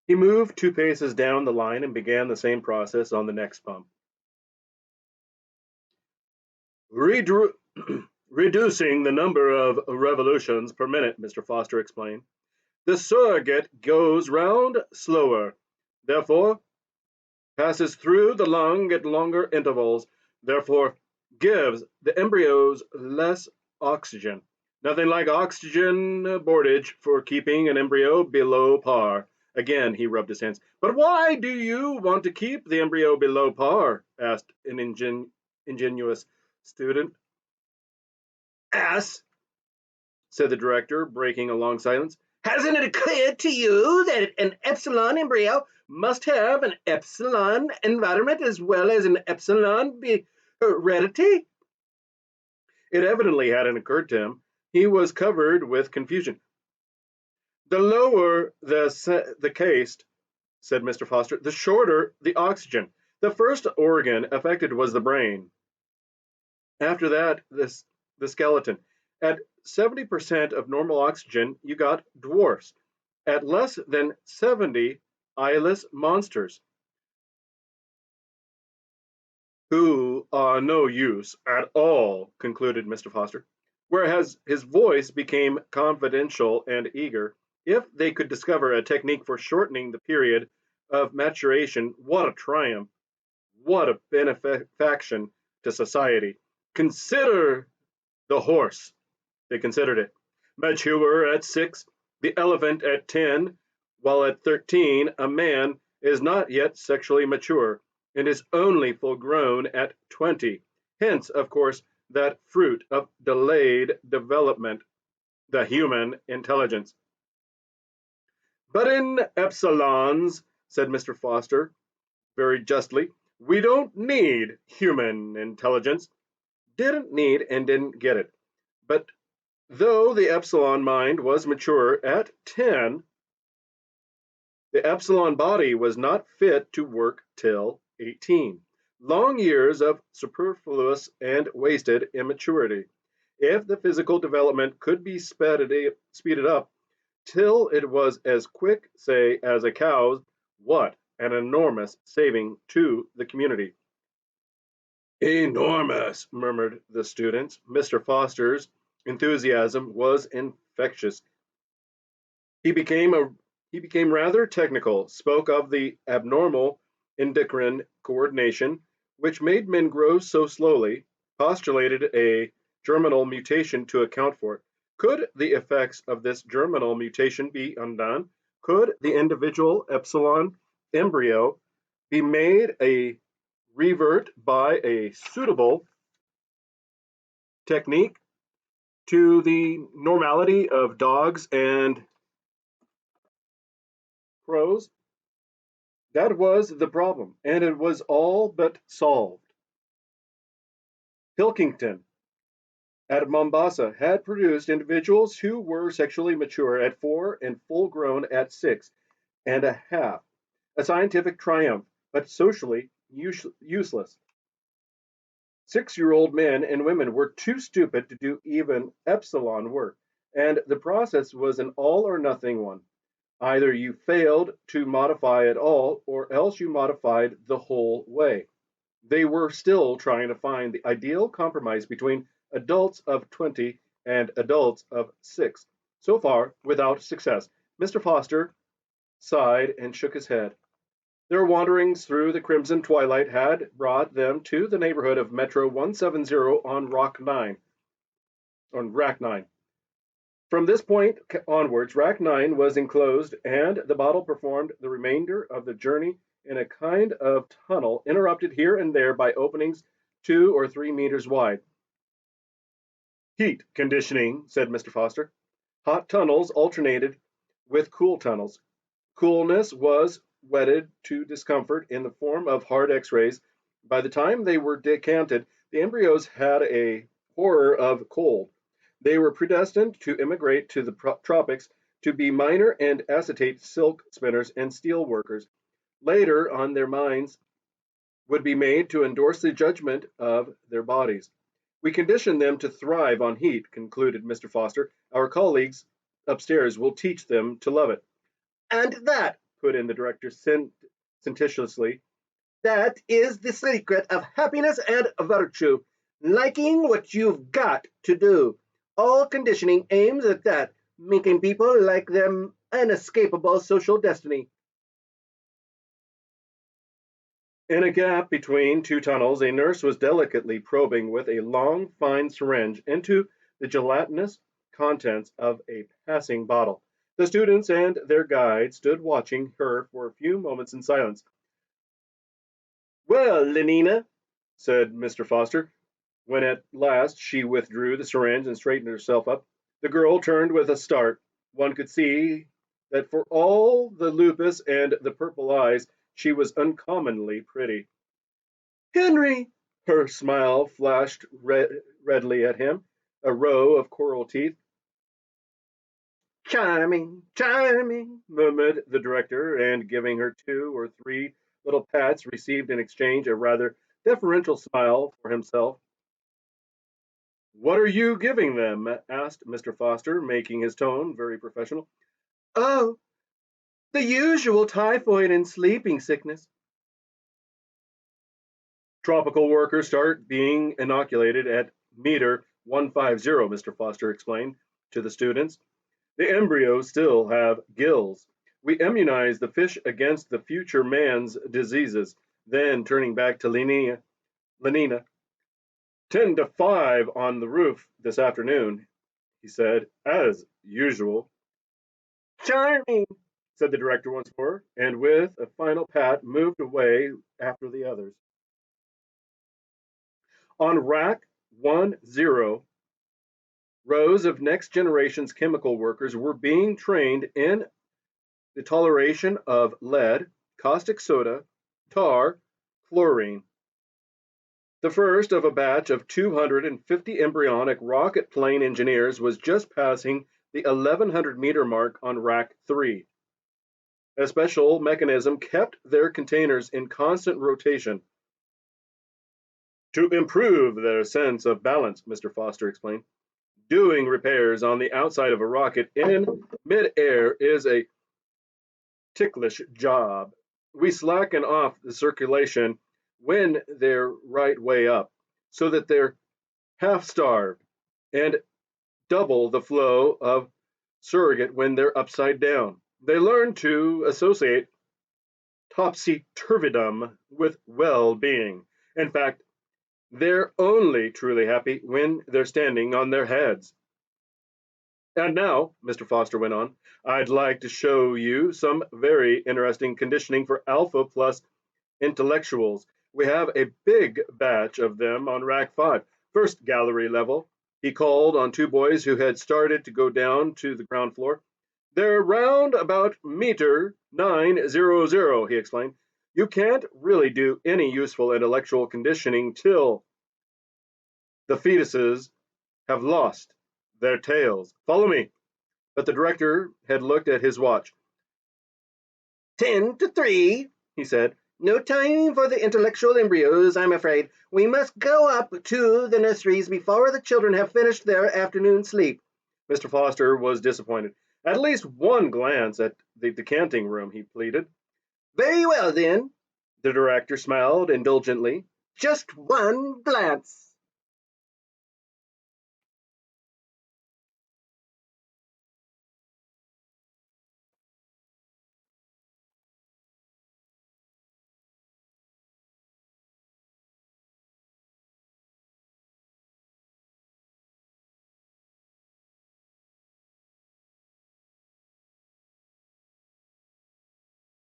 He moved 2 paces down the line and began the same process on the next pump. Redru- Reducing the number of revolutions per minute, Mr. Foster explained. The surrogate goes round slower, therefore passes through the lung at longer intervals, therefore gives the embryos less oxygen. Nothing like oxygen boardage for keeping an embryo below par. Again, he rubbed his hands. But why do you want to keep the embryo below par? Asked an ingenuous student. Ass, said the director, breaking a long silence. Hasn't it occurred to you that an epsilon embryo must have an epsilon environment as well as an epsilon heredity? It evidently hadn't occurred to him. He was covered with confusion. The lower the caste, said Mr. Foster, the shorter the oxygen. The first organ affected was the brain. After that, the skeleton. At 70% of normal oxygen, you got dwarfs. At less than 70, eyeless monsters who are no use at all, concluded Mr. Foster. Whereas his voice became confidential and eager. If they could discover a technique for shortening the period of maturation, what a triumph! What a benefaction to society! Consider the horse. They considered it. Mature at 6, the elephant at 10, while at 13 a man is not yet sexually mature and is only full grown at 20. Hence, of course, that fruit of delayed development, the human intelligence. But in epsilons, said Mr. Foster, very justly, we don't need human intelligence. Didn't need and didn't get it. But though the epsilon mind was mature at 10, the epsilon body was not fit to work till 18. Long years of superfluous and wasted immaturity. If the physical development could be speeded up till it was as quick, say, as a cow's, what an enormous saving to the community. Enormous, murmured the students. Mr. Foster's enthusiasm was infectious. He became a he became rather technical, spoke of the abnormal endocrine coordination, which made men grow so slowly, postulated a germinal mutation to account for it. Could the effects of this germinal mutation be undone? Could the individual epsilon embryo be made a revert by a suitable technique to the normality of dogs and crows? That was the problem, and it was all but solved. Pilkington at Mombasa had produced individuals who were sexually mature at 4 and full grown at 6.5. A scientific triumph, but socially useless. 6-year-old men and women were too stupid to do even epsilon work, and the process was an all or nothing one. Either you failed to modify at all, or else you modified the whole way. They were still trying to find the ideal compromise between adults of 20 and adults of 6. So far, without success. Mr. Foster sighed and shook his head. Their wanderings through the crimson twilight had brought them to the neighborhood of Metro 170 on Rack 9. From this point onwards, Rack 9 was enclosed, and the bottle performed the remainder of the journey in a kind of tunnel, interrupted here and there by openings 2 or 3 meters wide. Heat conditioning, said Mr. Foster. Hot tunnels alternated with cool tunnels. Coolness was wedded to discomfort in the form of hard x rays. By the time they were decanted, the embryos had a horror of cold. They were predestined to immigrate to the tropics to be miner and acetate silk spinners and steel workers. Later on, their minds would be made to endorse the judgment of their bodies. We condition them to thrive on heat, concluded Mr. Foster. Our colleagues upstairs will teach them to love it. And that, put in the director sententiously. That is the secret of happiness and virtue. Liking what you've got to do. All conditioning aims at that, making people like their inescapable social destiny. In a gap between two tunnels, a nurse was delicately probing with a long, fine syringe into the gelatinous contents of a passing bottle. The students and their guide stood watching her for a few moments in silence. Well, Lenina, Said Mr. Foster, when at last she withdrew the syringe and straightened herself up. The girl turned with a start. One could see that for all the lupus and the purple eyes, she was uncommonly pretty. Henry, Her smile flashed redly at him, a row of coral teeth. charming, charming. Murmured the director, and giving her two or three little pats, received in exchange a rather deferential smile for himself. What are you giving them? Asked Mr. Foster, making his tone very professional. Oh, the usual typhoid and sleeping sickness. Tropical workers start being inoculated at meter 150, Mr. Foster explained to the students. The embryos still have gills. We immunize the fish against the future man's diseases. Then, turning back to Lenina, 10 to 5 on the roof this afternoon, he said, as usual. Charming. Said the director once more, and with a final pat moved away after the others. On rack 10, rows of next generation's chemical workers were being trained in the toleration of lead, caustic soda, tar, chlorine. The first of a batch of 250 embryonic rocket plane engineers was just passing the 1100-meter mark on rack 3. A special mechanism kept their containers in constant rotation. To improve their sense of balance, Mr. Foster explained. Doing repairs on the outside of a rocket in midair is a ticklish job. We slacken off the circulation when they're right way up, so that they're half starved, and double the flow of surrogate when they're upside down. They learn to associate topsy turvydom with well being. In fact, they're only truly happy when they're standing on their heads. And now, Mr. Foster went on, I'd like to show you some very interesting conditioning for Alpha Plus intellectuals. We have a big batch of them on rack 5, first gallery level. He called on two boys who had started to go down to the ground floor. They're round about meter 900, he explained. You can't really do any useful intellectual conditioning till the fetuses have lost their tails. Follow me. But the director had looked at his watch. 10 to 3, he said. No time for the intellectual embryos, I'm afraid. We must go up to the nurseries before the children have finished their afternoon sleep. Mr. Foster was disappointed. At least one glance at the decanting room, he pleaded. Very well, then. The director smiled indulgently. Just one glance.